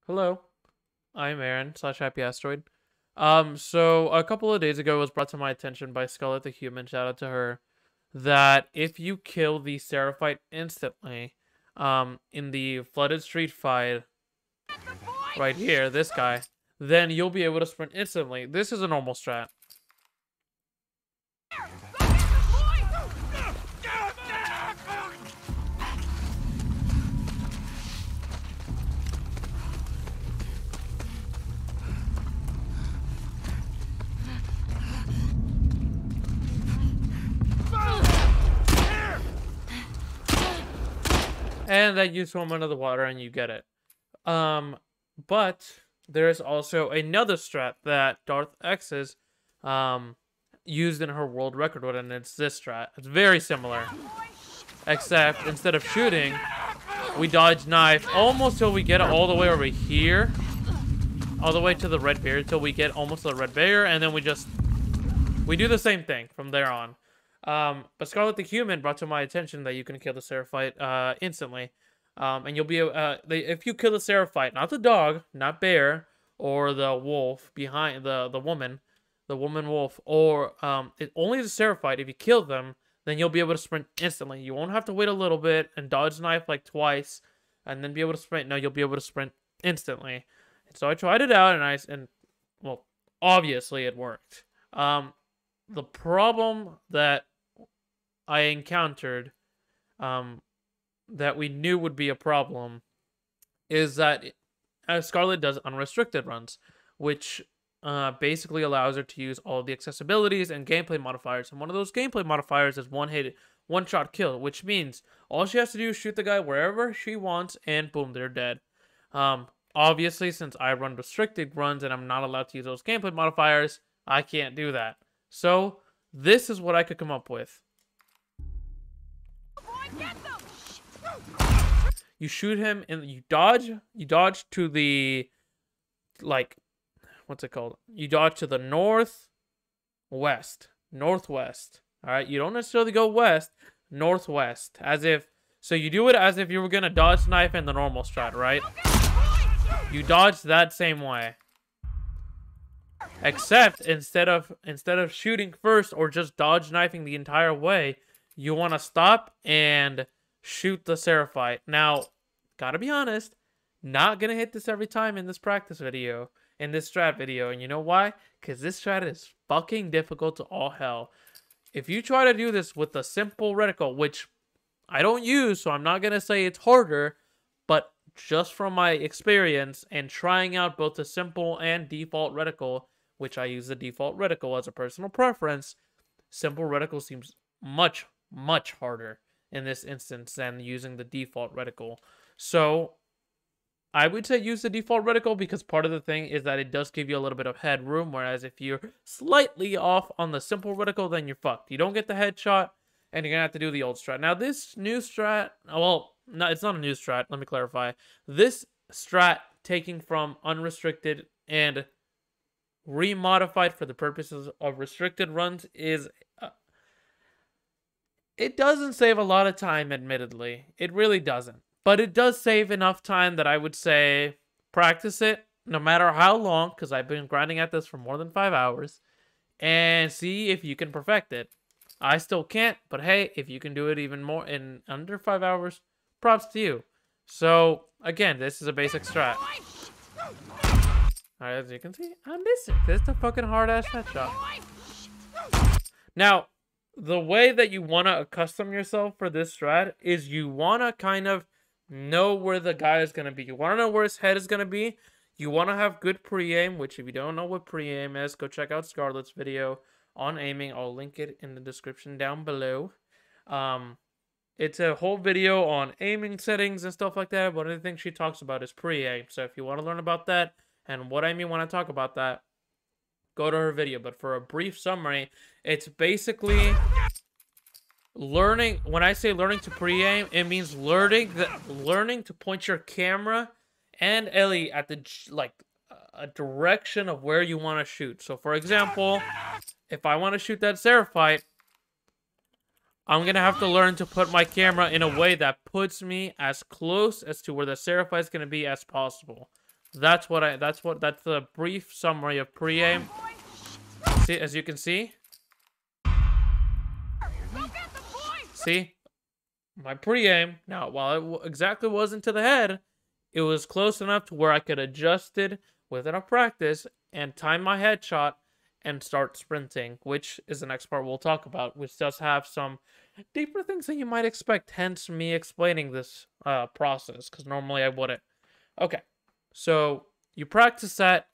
Hello, I'm Aaron slash Happy Asteroid. So a couple of days ago it was brought to my attention by Scarlet the Human, shout out to her, that if you kill the Seraphite instantly, in the Flooded Street fight right here, this guy, then you'll be able to sprint instantly. This is a normal strat. And then you swim under the water and you get it. But there's also another strat that Darth X's used in her world record one, and it's this strat. It's very similar. Except instead of shooting, we dodge knife almost till we get it all the way over here. All the way to the red barrier till we get almost to the red barrier, and then we do the same thing from there on. But Scarlet the Human brought to my attention that you can kill the Seraphite instantly. And you'll be if you kill the Seraphite, not the dog, not bear, or the wolf behind the woman wolf, or only the Seraphite. If you kill them, then you'll be able to sprint instantly. You won't have to wait a little bit and dodge knife like twice, and then be able to sprint. No, you'll be able to sprint instantly. And so I tried it out, and well, obviously it worked. The problem that I encountered, that we knew would be a problem, is that Scarlet does unrestricted runs, which basically allows her to use all the accessibilities and gameplay modifiers. And one of those gameplay modifiers is one-shot kill, which means all she has to do is shoot the guy wherever she wants, and boom, they're dead. Obviously, since I run restricted runs and I'm not allowed to use those gameplay modifiers, I can't do that. So this is what I could come up with. You shoot him and you dodge to the, like, what's it called? You dodge to the northwest. All right, you don't necessarily go west, northwest, so you do it as if you were gonna dodge knife in the normal strat, right? You dodge that same way. Except instead of shooting first or just dodge knifing the entire way, you want to stop and shoot the Seraphite. Now, gotta be honest, not gonna hit this every time in this practice video, in this strat video. And you know why? Because this strat is fucking difficult to all hell. If you try to do this with a simple reticle, which I don't use, so I'm not gonna say it's harder, but just from my experience and trying out both the simple and default reticle, which I use the default reticle as a personal preference, simple reticle seems much harder in this instance than using the default reticle. So I would say use the default reticle, because part of the thing is that it does give you a little bit of headroom, whereas if you're slightly off on the simple reticle, then you're fucked. You don't get the headshot, and you're gonna have to do the old strat. Now this new strat, well, no, it's not a new strat, let me clarify. This strat, taking from unrestricted and remodified for the purposes of restricted runs, is it doesn't save a lot of time, admittedly. It really doesn't. But it does save enough time that I would say practice it no matter how long, because I've been grinding at this for more than 5 hours, and see if you can perfect it. I still can't, but hey, if you can do it even more in under 5 hours, props to you. So, again, this is a basic strat. Alright, as you can see, I'm missing. This is a fucking hard-ass headshot. Now, the way that you want to accustom yourself for this strat is you want to kind of know where the guy is going to be. You want to know where his head is going to be. You want to have good pre-aim, which if you don't know what pre-aim is, go check out Scarlet's video on aiming. I'll link it in the description down below. It's a whole video on aiming settings and stuff like that. One of the things she talks about is pre-aim. So if you want to learn about that and what I mean when I talk about that, go to her video. But for a brief summary, it's basically learning. When I say learning to pre-aim, it means learning to point your camera and Ellie at the a direction of where you want to shoot. So for example, if I want to shoot that Seraphite, I'm gonna have to learn to put my camera in a way that puts me as close as to where the Seraphite is gonna be as possible. That's the brief summary of pre-aim. See, as you can see. See? My pre-aim, now, while it exactly wasn't to the head, it was close enough to where I could adjust it with enough practice and time my headshot and start sprinting, which is the next part we'll talk about, which does have some deeper things than you might expect, hence me explaining this process, because normally I wouldn't. Okay, so you practice that,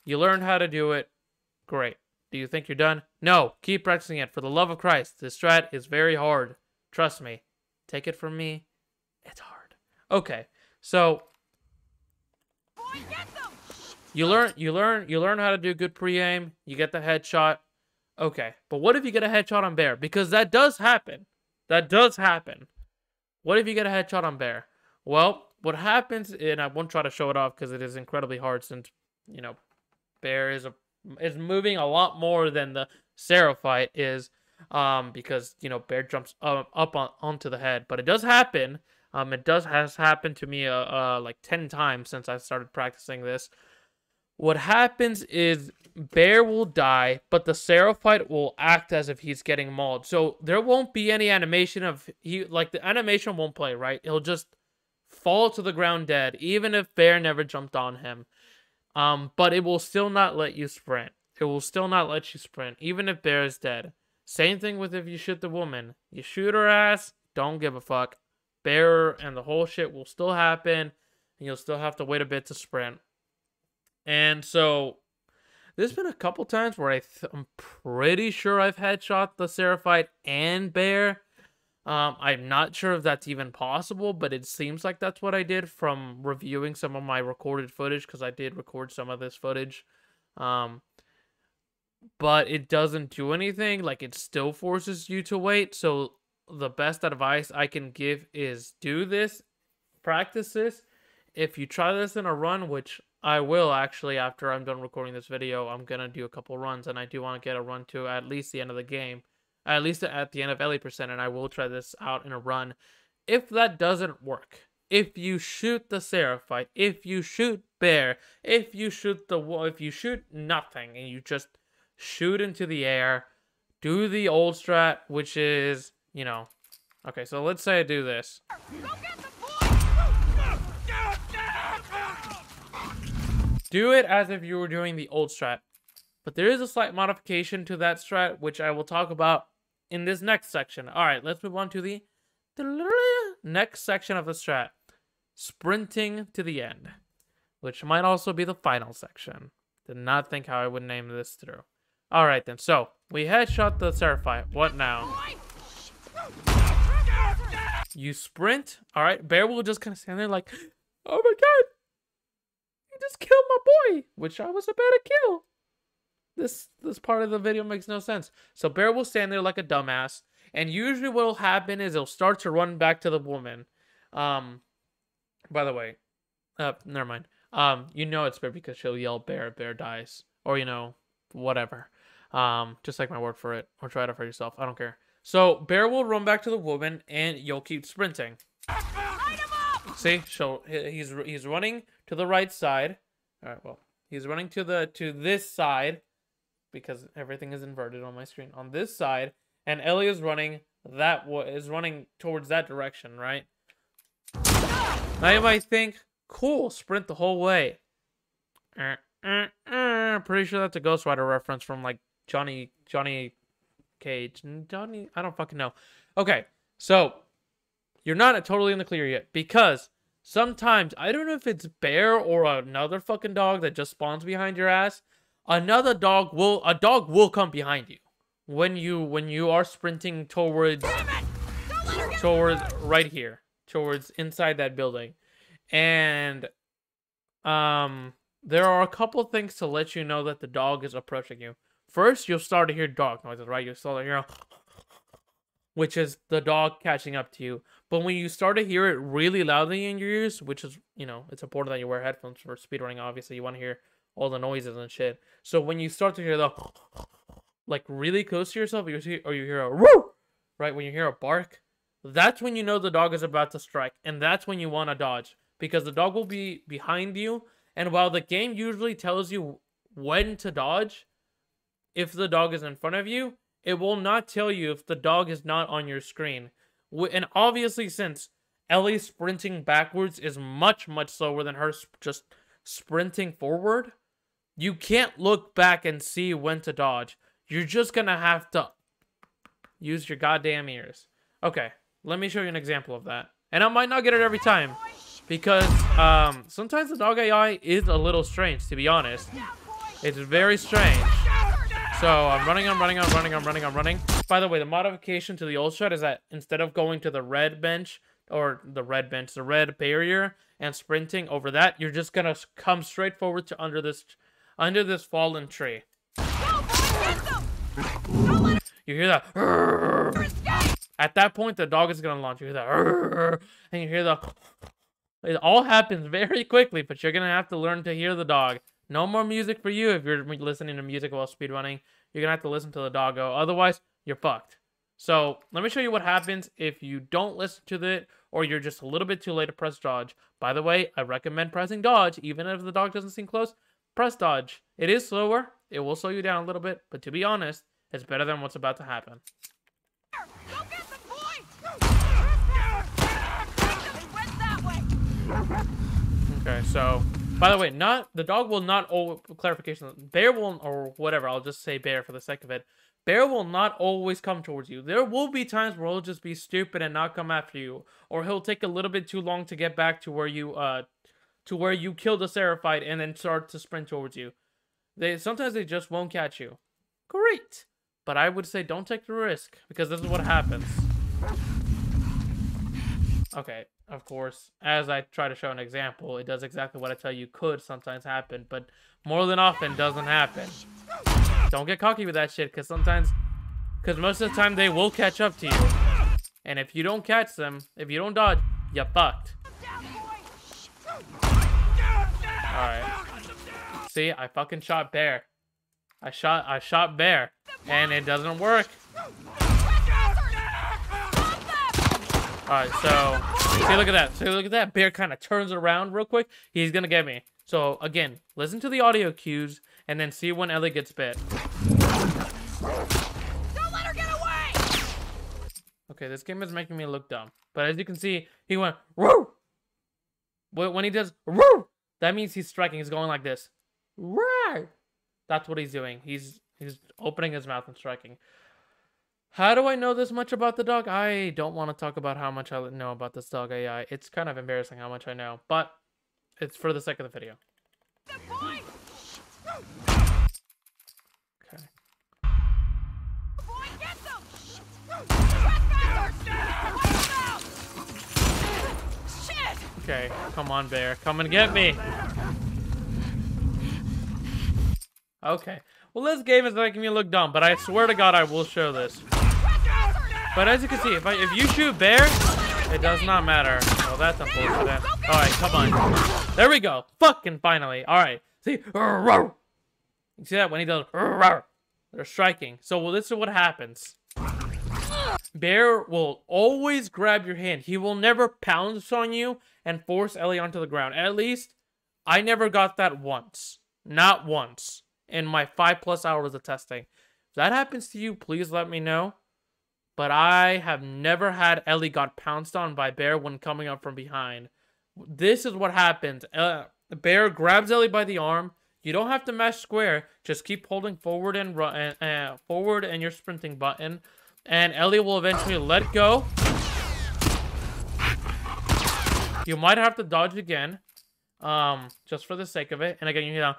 you learn how to do it, great. Do you think you're done? No, keep practicing it. For the love of Christ, this strat is very hard. Trust me. Take it from me. It's hard. Okay, so you learn how to do good pre-aim. You get the headshot. Okay, but what if you get a headshot on Bear? Because that does happen. That does happen. What if you get a headshot on Bear? Well, what happens, and I won't try to show it off because it is incredibly hard since, you know, Bear is moving a lot more than the Seraphite is, because, you know, Bear jumps up onto the head. But it does happen. It has happened to me like 10 times since I started practicing this. What happens is Bear will die, but the Seraphite will act as if he's getting mauled. So there won't be any animation of the animation won't play, right? He'll just fall to the ground dead, even if Bear never jumped on him. But it will still not let you sprint. It will still not let you sprint, even if Bear is dead. Same thing with if you shoot the woman. You shoot her ass, don't give a fuck. Bear and the whole shit will still happen, and you'll still have to wait a bit to sprint. And so, there's been a couple times where I'm pretty sure I've headshot the Seraphite and Bear. I'm not sure if that's even possible, but it seems like that's what I did from reviewing some of my recorded footage, because I did record some of this footage. But it doesn't do anything. Like, it still forces you to wait. So the best advice I can give is do this, practice this. If you try this in a run, which I will actually after I'm done recording this video, I'm gonna do a couple runs, and I do want to get a run to at least the end of the game, at least at the end of Ellie%, and I will try this out in a run. If that doesn't work, if you shoot the Seraphite, if you shoot Bear, if you shoot nothing, and you just shoot into the air, do the old strat, which is, you know, okay, so let's say I do this. Do it as if you were doing the old strat. But there is a slight modification to that strat, which I will talk about in this next section. Alright, let's move on to the next section of the strat. Sprinting to the end. Which might also be the final section. Did not think how I would name this through. Alright then, so we headshot the Seraphite. What now? You sprint. Alright, Bear will just kind of stand there like, oh my god! You just killed my boy! Which I was about to kill. This part of the video makes no sense. So Bear will stand there like a dumbass. And usually what will happen is he'll start to run back to the woman. By the way, never mind. You know it's Bear because she'll yell Bear, Bear dies. Or, you know, whatever. Just like my word for it. Or try it out for yourself. I don't care. So Bear will run back to the woman and you'll keep sprinting. See? So he's running to the right side. Alright, well. He's running to this side. Because everything is inverted on my screen. On this side. And Ellie is running towards that direction, right? Now you might think, cool, sprint the whole way. Pretty sure that's a Ghost Rider reference from like Johnny Cage. I don't fucking know. Okay, so you're not totally in the clear yet because sometimes, I don't know if it's Bear or another fucking dog that just spawns behind your ass. A dog will come behind you when you are sprinting towards right here, towards inside that building. And there are a couple things to let you know that the dog is approaching you. First, you'll start to hear dog noises, right? You'll start to hear, which is the dog catching up to you. But when you start to hear it really loudly in your ears, which is, you know, it's important that you wear headphones for speedrunning, obviously. You want to hear all the noises and shit. So when you start to hear the, like, really close to yourself, or you hear a woo, right? When you hear a bark, that's when you know the dog is about to strike. And that's when you want to dodge. Because the dog will be behind you, And while the game usually tells you when to dodge, if the dog is in front of you, it will not tell you if the dog is not on your screen. And obviously, since Ellie sprinting backwards is much, much slower than her just sprinting forward, you can't look back and see when to dodge. You're just gonna have to use your goddamn ears. Okay, let me show you an example of that. And I might not get it every time, because sometimes the dog AI is a little strange, to be honest. It's very strange. So I'm running. By the way, the modification to the old strat is that instead of going to the red bench, the red barrier, and sprinting over that, you're just gonna come straight forward to under this fallen tree. You hear that? At that point, the dog is gonna launch. You hear that? And you hear the... It all happens very quickly, but you're gonna have to learn to hear the dog. No more music for you if you're listening to music while speedrunning. You're gonna have to listen to the doggo. Otherwise, you're fucked. So, let me show you what happens if you don't listen to it, or you're just a little bit too late to press dodge. By the way, I recommend pressing dodge, even if the dog doesn't seem close. Press dodge. It is slower. It will slow you down a little bit, but to be honest, it's better than what's about to happen. Go get the boy! It went that way. Okay, so... By the way, the dog will not clarification. Bear will, or whatever, I'll just say bear for the sake of it. Bear will not always come towards you. There will be times where he'll just be stupid and not come after you, or he'll take a little bit too long to get back to where you killed the Seraphite and then start to sprint towards you. Sometimes they just won't catch you. Great, but I would say don't take the risk, because this is what happens. Okay, of course, as I try to show an example, it does exactly what I tell you could sometimes happen, but more than often doesn't happen. Don't get cocky with that shit, because most of the time they will catch up to you. And if you don't catch them, if you don't dodge, you're fucked. Alright. See, I fucking shot bear. I shot bear, and it doesn't work. Alright, so, see, look at that. So, look at that. Bear kind of turns around real quick. He's gonna get me. So, again, listen to the audio cues, and then see when Ellie gets bit. Don't let her get away! Okay, this game is making me look dumb. But as you can see, he went, woo! When he does, woo! That means he's striking. He's going like this. Woo! That's what he's doing. He's opening his mouth and striking. How do I know this much about the dog? I don't want to talk about how much I know about this dog AI. It's kind of embarrassing how much I know, but it's for the sake of the video. Boy! Okay. Boy, get them! Shit! Okay, come on, bear. Come and get me. Okay. Well, this game is making me look dumb, but I swear to God I will show this. But as you can see, if you shoot bear, it does not matter. Well, that's unfortunate. Alright, come on. There we go. Fucking finally. Alright. See? You see that? When he does... They're striking. So, well, this is what happens. Bear will always grab your hand. He will never pounce on you and force Ellie onto the ground. At least, I never got that once. Not once. In my 5+ hours of testing. If that happens to you, please let me know. But I have never had Ellie got pounced on by Bear when coming up from behind. This is what happens. Bear grabs Ellie by the arm. You don't have to mash square. Just keep holding forward and forward and your sprinting button. And Ellie will eventually let go. You might have to dodge again. Just for the sake of it. And again, you hear that.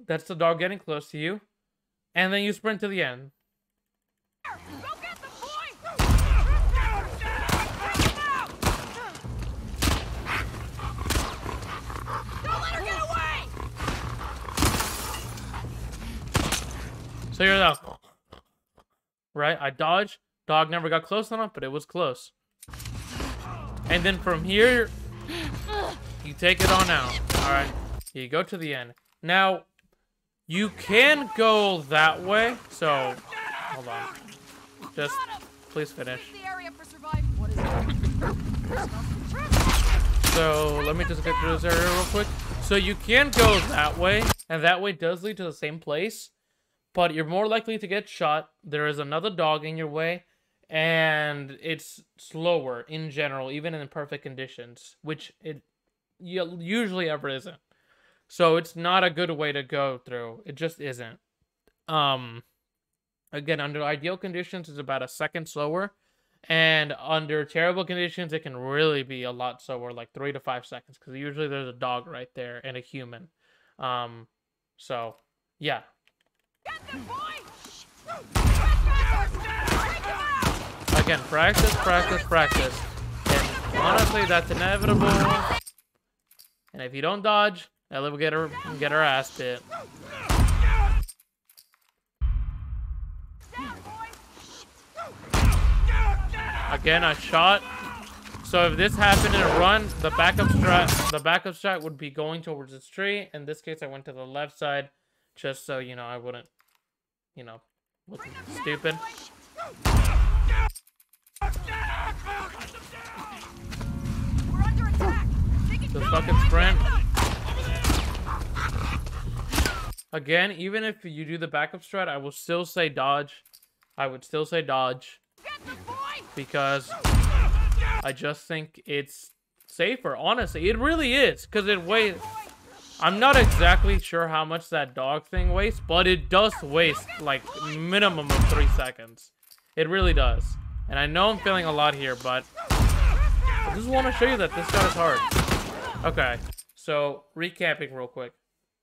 That's the dog getting close to you. And then you sprint to the end. Go get the boy! Don't let her get away! So you're the... Right? I dodged. Dog never got close enough, but it was close. And then from here, you take it on out. Alright. You go to the end. Now... You can go that way, so hold on. Just please finish. So let me just get through this area real quick. So you can go that way, and that way does lead to the same place, but you're more likely to get shot. There is another dog in your way, and it's slower in general, even in perfect conditions, which it usually ever isn't. So it's not a good way to go through. It just isn't. Again, under ideal conditions, it's about a second slower. And under terrible conditions, it can really be a lot slower, like 3 to 5 seconds, because usually there's a dog right there and a human. So, yeah. Again, practice, practice, practice. And honestly, that's inevitable. And if you don't dodge, Ellie will get her ass bit. Again, a shot. So if this happened in a run, the backup strat would be going towards this tree. In this case, I went to the left side, just so I wouldn't, look stupid. The fucking sprint. Again, even if you do the backup strat, I will still say dodge. I would still say dodge. Because I just think it's safer. Honestly, it really is. Because it weighs... I'm not exactly sure how much that dog thing wastes, but it does waste, like, minimum of 3 seconds. It really does. And I know I'm feeling a lot here, but... I just want to show you that this shot is hard. Okay, so, recapping real quick.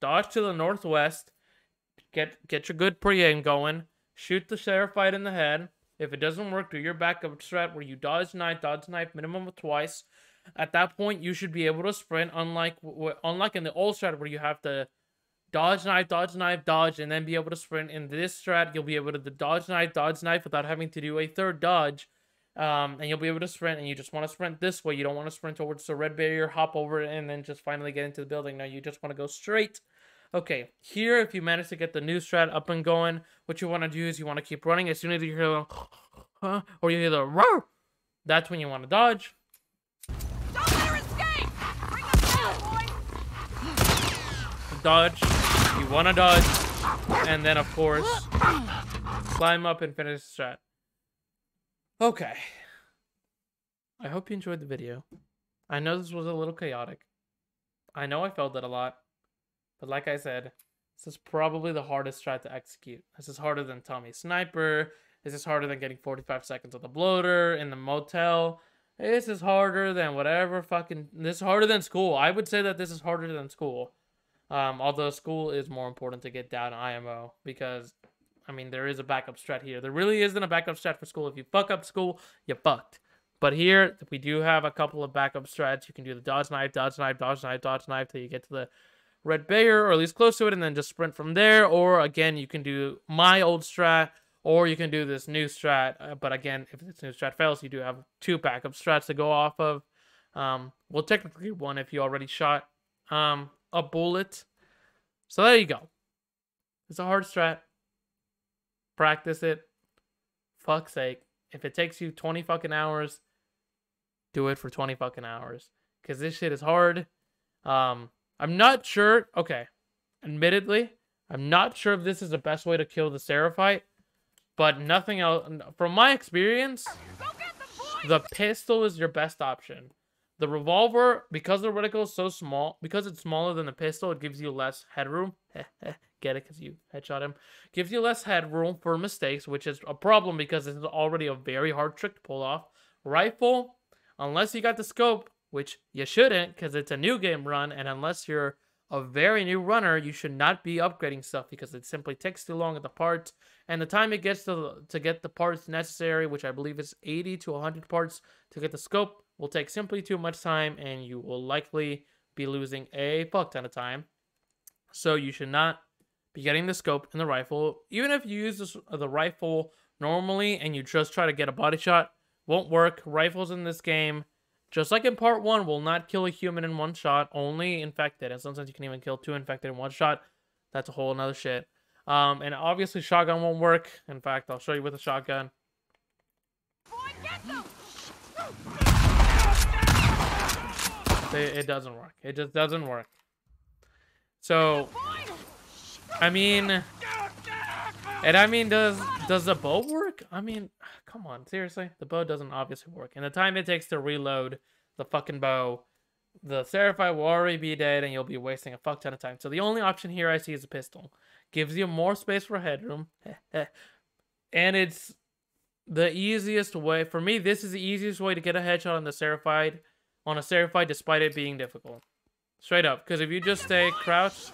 Dodge to the northwest. Get your good pre-aim going. Shoot the Seraphite in the head. If it doesn't work, do your backup strat where you dodge knife minimum of twice. At that point, you should be able to sprint, unlike in the old strat where you have to dodge knife, dodge, and then be able to sprint. In this strat, you'll be able to dodge knife without having to do a third dodge. And you'll be able to sprint, and you just want to sprint this way. You don't want to sprint towards the red barrier, hop over it, and then just finally get into the building. No, you just want to go straight. Okay, here, if you manage to get the new strat up and going, what you want to do is you want to keep running. As soon as you hear the or you hear the roar, that's when you want to dodge. Don't let her escape! Bring us down, boy! Dodge. You want to dodge. And then, of course, climb up and finish the strat. Okay. I hope you enjoyed the video. I know this was a little chaotic. I know I felt it a lot. But like I said, this is probably the hardest strat to execute. This is harder than Tommy Sniper. This is harder than getting 45 seconds of the bloater in the motel. This is harder than whatever fucking... This is harder than school. I would say that this is harder than school. Although school is more important to get down IMO. Because, I mean, there is a backup strat here. There really isn't a backup strat for school. If you fuck up school, you fucked. But here, we do have a couple of backup strats. You can do the dodge knife, dodge knife, dodge knife, dodge knife till you get to the red barrier, or at least close to it, and then just sprint from there. Or again, you can do my old strat, or you can do this new strat. But again, if this new strat fails, you do have 2 backup strats to go off of. Well, technically 1 if you already shot a bullet. So there you go. It's a hard strat. Practice it. Fuck's sake. If it takes you 20 fucking hours, do it for 20 fucking hours. Because this shit is hard. I'm not sure. Okay. Admittedly, I'm not sure if this is the best way to kill the Seraphite. But nothing else. From my experience, the pistol is your best option. The revolver, because the reticle is so small, because it's smaller than the pistol, it gives you less headroom. Get it? Because you headshot him. Gives you less headroom for mistakes, which is a problem because this is already a very hard trick to pull off. Rifle, unless you got the scope, which you shouldn't because it's a new game run, and unless you're a very new runner, you should not be upgrading stuff because it simply takes too long at the parts. And the time it gets to get the parts necessary, which I believe is 80 to 100 parts to get the scope, will take simply too much time, and you will likely be losing a fuck ton of time. So you should not be getting the scope in the rifle. Even if you use the rifle normally and you just try to get a body shot, won't work. Rifles in this game, just like in part 1, will not kill a human in 1 shot, only infected. And sometimes you can even kill 2 infected in 1 shot. That's a whole nother shit. And obviously shotgun won't work. In fact, I'll show you with a shotgun. It doesn't work. It just doesn't work. So, I mean, does the bow work? I mean, come on, seriously, the bow doesn't obviously work. And the time it takes to reload the fucking bow, the Seraphite will already be dead, and you'll be wasting a fuck ton of time. So the only option here I see is a pistol. Gives you more space for headroom, and it's the easiest way for me. This is the easiest way to get a headshot on a Seraphite, despite it being difficult. Straight up, because if you just stay crouched,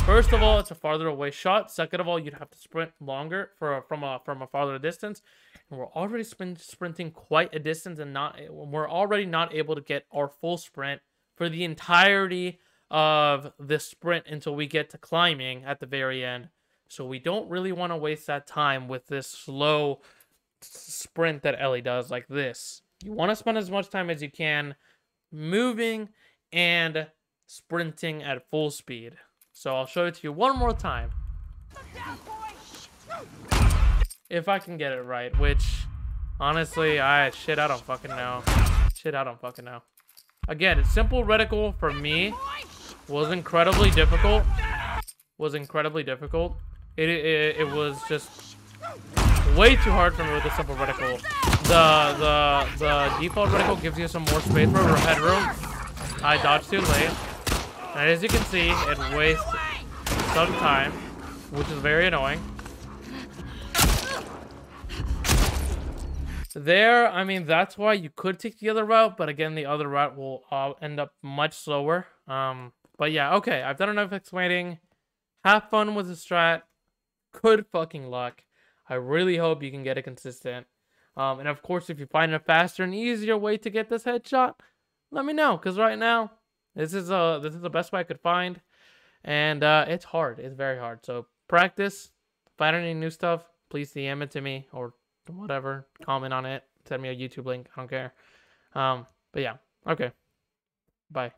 first of all, it's a farther away shot. Second of all, you'd have to sprint longer from a farther distance, and we're already sprinting quite a distance, and we're already not able to get our full sprint for the entirety of the sprint until we get to climbing at the very end. So we don't really want to waste that time with this slow sprint that Ellie does like this. You want to spend as much time as you can moving and sprinting at full speed. So I'll show it to you one more time. If I can get it right, which honestly, I don't fucking know. I don't fucking know. Again, simple reticle for me was incredibly difficult. It was just way too hard for me with the simple reticle. The default reticle gives you some more space for headroom. I dodged too late. And as you can see, it wastes some time, which is very annoying. There, I mean, that's why you could take the other route, but again, the other route will end up much slower. But yeah, okay, I've done enough explaining. Have fun with the strat. Good fucking luck. I really hope you can get it consistent. And of course, if you find a faster and easier way to get this headshot, let me know. Because right now, this is the best way I could find. And it's hard. It's very hard. So practice. Find any new stuff, please DM it to me or whatever. Comment on it. Send me a YouTube link. I don't care. But yeah. Okay. Bye.